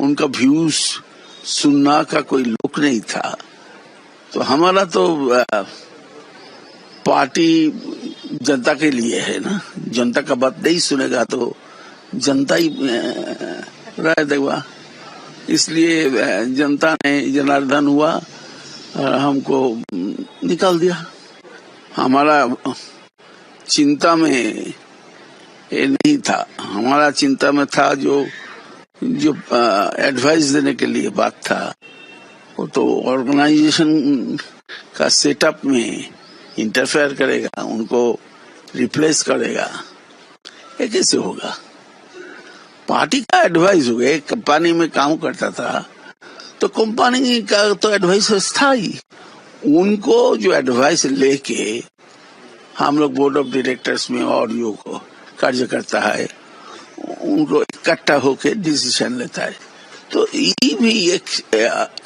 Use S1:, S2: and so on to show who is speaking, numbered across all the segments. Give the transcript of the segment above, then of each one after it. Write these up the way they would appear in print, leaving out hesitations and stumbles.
S1: उनका व्यूज सुनना का कोई लोक नहीं था। तो हमारा तो पार्टी जनता के लिए है ना, जनता का बात नहीं सुनेगा तो जनता ही राय देगा। इसलिए जनता ने जनार्दन हुआ और हमको निकाल दिया। हमारा चिंता में ये नहीं था, हमारा चिंता में था जो एडवाइस देने के लिए बात था, वो तो ऑर्गेनाइजेशन का सेटअप में इंटरफेयर करेगा, उनको रिप्लेस करेगा, ये कैसे होगा। पार्टी का एडवाइस हो गया। एक कंपनी में काम करता था तो कंपनी का तो एडवाइस था ही, उनको जो एडवाइस लेके हम लोग बोर्ड ऑफ डायरेक्टर्स में और यो को कार्य करता है, उनको इकट्ठा होके डिसीजन लेता है। तो ये भी एक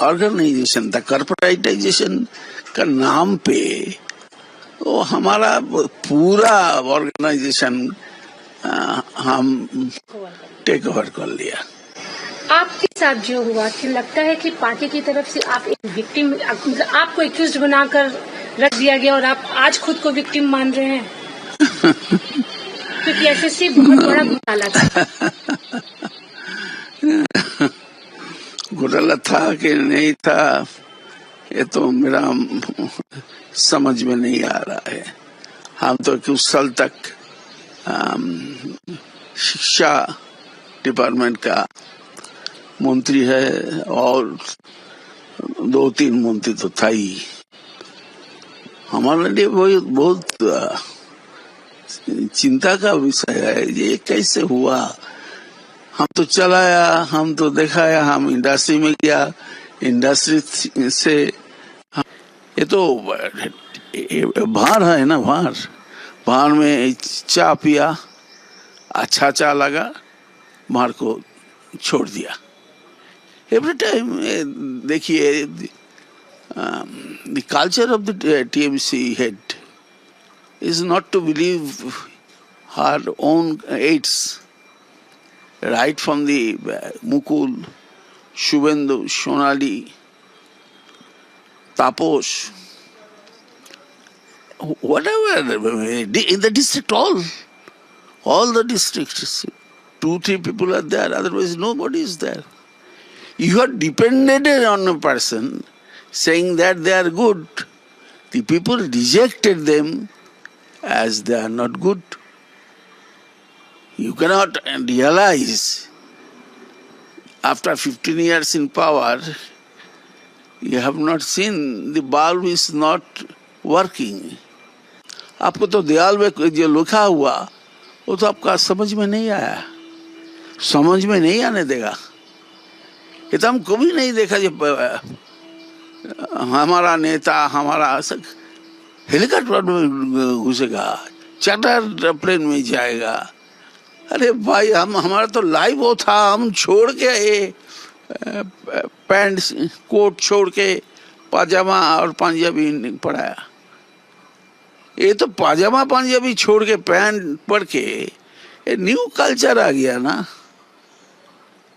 S1: ऑर्गेनाइजेशन था, कॉर्पोरेटाइजेशन का नाम पे वो हमारा पूरा ऑर्गेनाइजेशन हम टेक ओवर कर लिया।
S2: आपके साथ जो हुआ कि लगता है कि पार्टी की तरफ से आप एक विक्टिम, मतलब आपको एक्यूज्ड बनाकर रख दिया गया और आप आज खुद को विक्टिम मान रहे हैं? क्योंकि एसएससी बहुत बड़ा घोटाला था।
S1: घोटाला था कि नहीं था ये तो मेरा समझ में नहीं आ रहा है। हम तो कुछ साल तक शिक्षा डिपार्टमेंट का मंत्री है और 2-3 मंत्री तो था ही। हमारे लिए बहुत चिंता का विषय है ये कैसे हुआ। हम तो चलाया, हम तो दिखाया, हम इंडस्ट्री में गया, इंडस्ट्री से ये तो भार है ना, भार में चाय पिया, अच्छा चाय लगा, भार को छोड़ दिया। एवरी टाइम देखिए the culture of the TMC head is not to believe her own aides, right from the Mukul, Shubhendu, Shonali, Taposh, whatever, in the district, all the districts, 2-3 people are there, otherwise nobody is there. You are dependent on a person saying that they are good. The people rejected them as they are not good. You cannot realize after 15 years in power, you have not seen the bulb is not working. आपको तो दीवार में जो लिखा हुआ वो तो आपका समझ में नहीं आया, समझ में नहीं आने देगा। ये तो हम कभी नहीं देखा जो हमारा नेता हमारा हेलीकॉप्टर में घुसेगा, चार्टर प्लेन में जाएगा। अरे भाई हमारा तो लाइव वो था, हम छोड़ के ये पैंट कोट छोड़ के पाजामा और पंजाबी पढ़ाया। ये तो पाजामा पंजाबी छोड़ के पैंट पढ़ के ये न्यू कल्चर आ गया ना।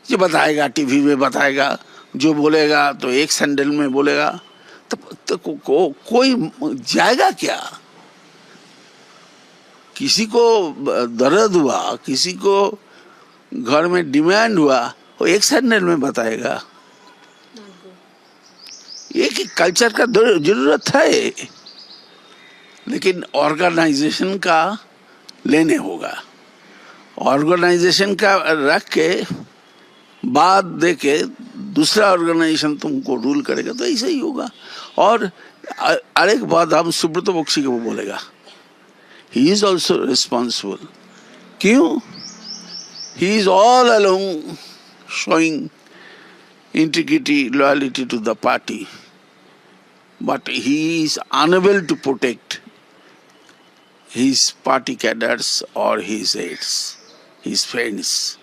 S1: जो बताएगा टीवी में बताएगा, जो बोलेगा तो एक सैंडल में बोलेगा, तो कोई जाएगा क्या? किसी को दर्द हुआ, किसी को घर में डिमांड हुआ, वो एक सैंडल में बताएगा। ये कि कल्चर का जरूरत है, लेकिन ऑर्गेनाइजेशन का लेने होगा। ऑर्गेनाइजेशन का रख के बाद दे के दूसरा ऑर्गेनाइजेशन तुमको रूल करेगा, तो ऐसा ही होगा। और अरेक बात हम सुब्रत बख्शी को बोलेगा, ही इज ऑल्सो रिस्पॉन्सिबल। क्यों? He is all along showing integrity, loyalty to the party, but he is unable to protect his party cadres or his aides, his friends.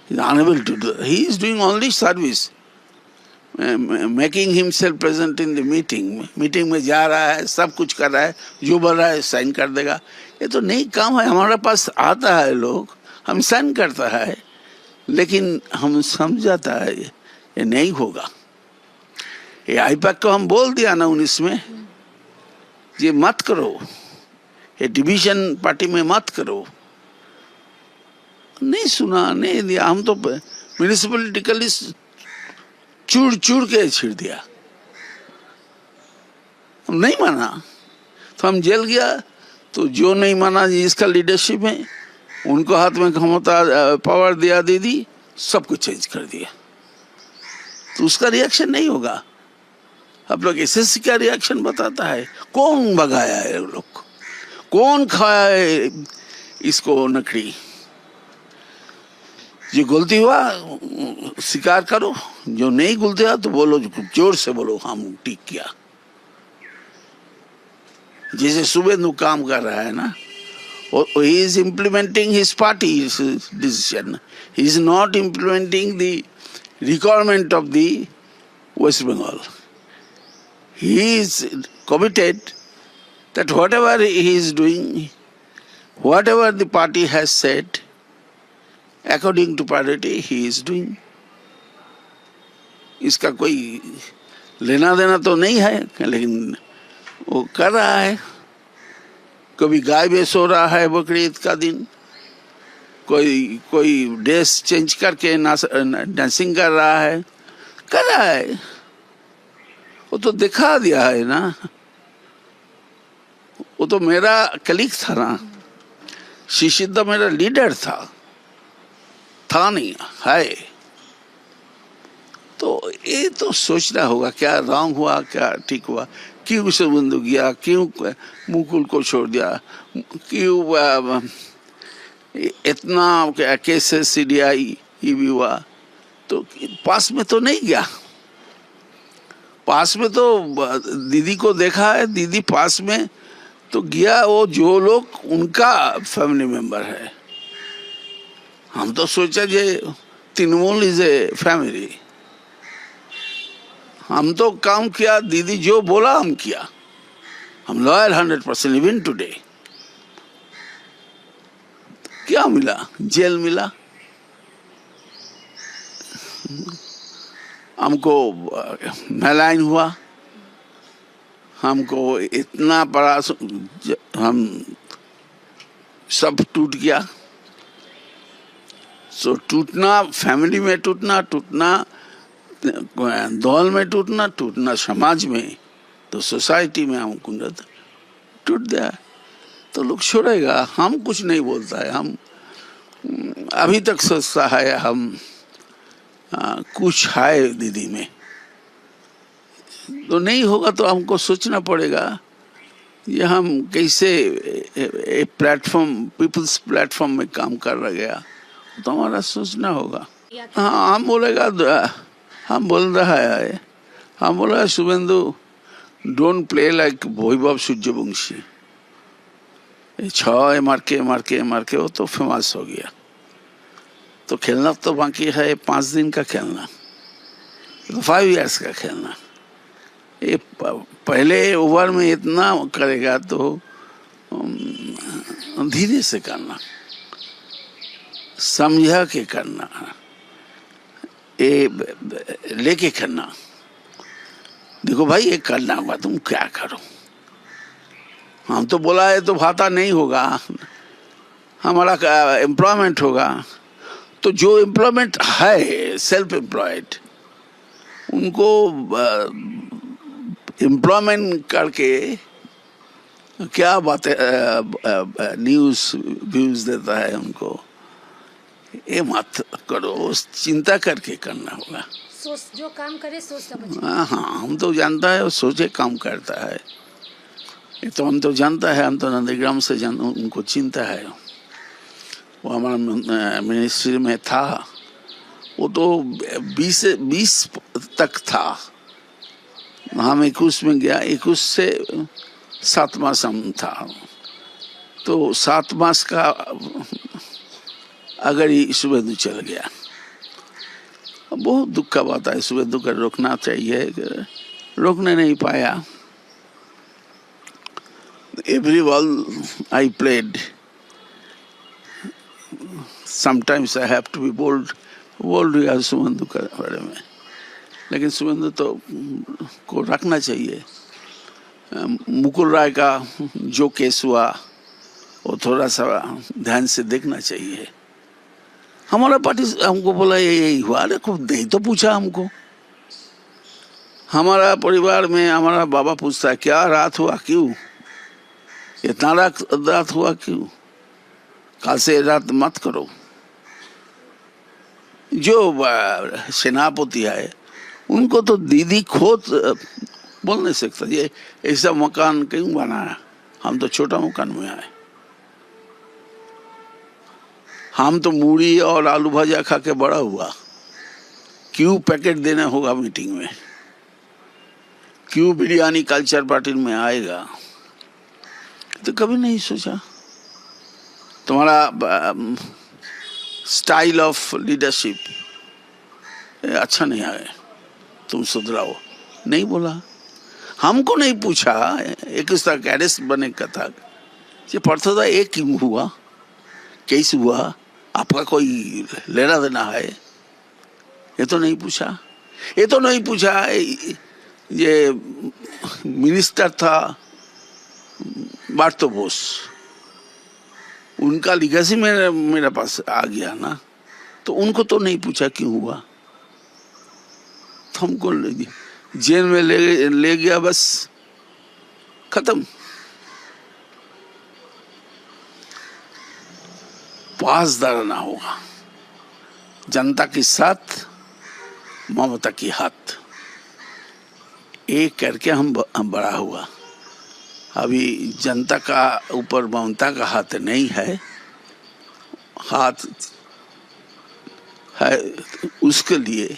S1: He is unable to do. He is doing only service, making himself present in the meeting. Meeting में जा रहा है, सब कुछ कर रहा है, जो बोल रहा है साइन कर देगा। ये तो नहीं काम है। हमारे पास आता है लोग, हम साइन करता है, लेकिन हम समझ जाता है ये नहीं होगा। ये आईपैक को हम बोल दिया ना 19 में, ये मत करो, ये डिवीजन पार्टी में मत करो। नहीं सुना, नहीं दिया। हम तो म्यूनिसिपलिटी चूड़ चूड़ के छिड़ दिया, हम नहीं माना तो हम जेल गया। तो जो नहीं माना जिसका लीडरशिप है उनको हाथ में क्षमता पावर दिया, दे दी, सब कुछ चेंज कर दिया। तो उसका रिएक्शन नहीं होगा। आप लोग एसएससी का रिएक्शन बताता है, कौन भगाया है लोग को, कौन खाया है इसको नकड़ी। जो गलती हुआ स्वीकार करो, जो नहीं गलती हुआ तो बोलो, जोर से बोलो हम ठीक किया। जैसे शुभेंदु काम कर रहा है ना, he is implementing his party's decision. He is not implementing the requirement of the West Bengal. He is committed that whatever he is doing, whatever the party has said, according to parity, he is doing. इसका कोई लेना देना तो नहीं है, लेकिन वो कर रहा है। कभी गाय बेच हो रहा है बकरीद का दिन, कोई ड्रेस चेंज करके डांसिंग कर रहा है। वो तो दिखा दिया है ना। वो तो मेरा कलीग था ना, शिशिदा मेरा लीडर था नहीं, है। तो ये तो सोचना होगा क्या रॉन्ग हुआ, क्या ठीक हुआ, क्यों शुभेंदु गया, क्यों मुकुल को छोड़ दिया, क्यों इतना केसेस सीडीआई भी हुआ। तो पास में तो नहीं गया, पास में तो दीदी को देखा है, दीदी पास में तो गया वो जो लोग उनका फैमिली मेंबर है। हम तो सोचा जे तृणमूल इज ए फैमिली। हम तो काम किया, दीदी जो बोला हम किया। हम लॉयल 100% इवन टुडे। क्या मिला? जेल मिला हमको, मैलाइन हुआ हमको, इतना बड़ा हम सब टूट गया। सो टूटना फैमिली में, टूटना दौल में, टूटना समाज में, तो सोसाइटी में हम कुंडत टूट गया। तो लोग छोड़ेगा, हम कुछ नहीं बोलता है। हम अभी तक सोचता है हम कुछ है दीदी में। तो नहीं होगा तो हमको सोचना पड़ेगा ये हम कैसे एक प्लेटफॉर्म, पीपल्स प्लेटफॉर्म में काम कर रह गया। तो हमारा सोचना होगा। हाँ, हम बोल रहा है, हम बोल रहा है Suvendu don't play like Vaibhav Suryavanshi. 6 मार के वो तो फेमस हो गया। तो खेलना तो बाकी है 5 दिन का खेलना, तो 5 इयर्स का खेलना। ये पहले ओवर में इतना करेगा तो धीरे से करना, समझा के करना, ये लेके करना। देखो भाई ये करना होगा, तुम क्या करो। हम तो बोला है तो भाता नहीं होगा, हमारा एम्प्लॉयमेंट होगा। तो जो एम्प्लॉयमेंट है सेल्फ एम्प्लॉयड, उनको एम्प्लॉयमेंट करके क्या बातें न्यूज़ व्यूज देता है उनको। ये मत करो, चिंता करके करना होगा।
S2: जो काम करे सोच समझ।
S1: हाँ, हम तो जानता है, सोचे काम करता है। ये तो हम तो जानता है, हम तो नंदीग्राम से उनको चिंता है। वो हमारा मिनिस्ट्री में था, वो तो 20 तक था। हम 21 में गया, 21 से 7 मास हम था। तो 7 मास का अगर ये शुभेंदु चल गया, बहुत दुख का बात है। शुभेंदु को रोकना चाहिए, रोकने नहीं पाया। Every ball I played, sometimes I have to be bold बोल रही सुमंदु के बारे में, लेकिन सुमंदु तो को रखना चाहिए। मुकुल राय का जो केस हुआ वो थोड़ा सा ध्यान से देखना चाहिए। हमारा पार्टी हमको बोला यही हुआ, अरे खुद नहीं तो पूछा हमको। हमारा परिवार में हमारा बाबा पूछता है क्या रात हुआ, क्यों इतना रात हुआ, क्यों, कल से रात मत करो। जो सेनापति है उनको तो दीदी खुद बोल नहीं सकता ये ऐसा मकान क्यों बनाया, हम तो छोटा मकान में आए, हम तो मूढ़ी और आलू भजा खा के बड़ा हुआ, क्यों पैकेट देना होगा मीटिंग में, क्यों बिरयानी कल्चर पार्टी में आएगा, तो कभी नहीं सोचा। तुम्हारा स्टाइल ऑफ लीडरशिप अच्छा नहीं है, तुम सुधराओ, नहीं बोला, हमको नहीं पूछा। एक उस तरह कैरेस बने का था, ये पढ़ता था एक क्यों हुआ, कैसे हुआ, आपका कोई लेना देना है, ये तो नहीं पूछा। ये तो नहीं पूछा ये मिनिस्टर था बार्तो बोस, उनका लिगेसी मेरे पास आ गया ना, तो उनको तो नहीं पूछा क्यों हुआ, तो हमको जेल में ले गया, बस खत्म। पास धरना होगा, जनता के साथ ममता की हाथ, एक करके हम बड़ा हुआ। अभी जनता का ऊपर ममता का हाथ नहीं है, हाथ है उसके लिए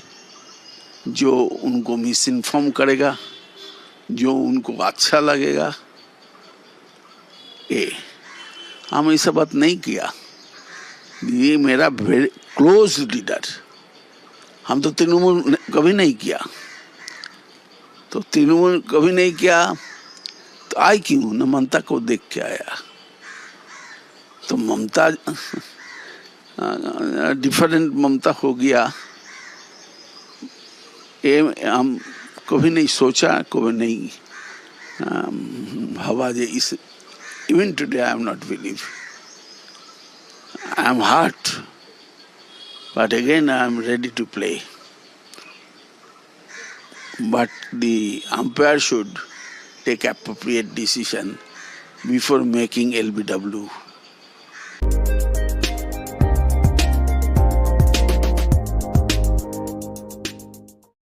S1: जो उनको मिस इन्फॉर्म करेगा, जो उनको अच्छा लगेगा। हम ऐसा बात नहीं किया, ये मेरा वेरी क्लोज लीडर, हम तो तृणमूल कभी नहीं किया, तो तृणमूल कभी नहीं किया तो आई क्यों न ममता को देख के आया। तो ममता डिफरेंट ममता हो गया, ये हम कभी नहीं सोचा, कभी नहीं हवा जे इस even today I am not believe, I am hurt, but again I am ready to play. But the umpire should take appropriate decision before making LBW.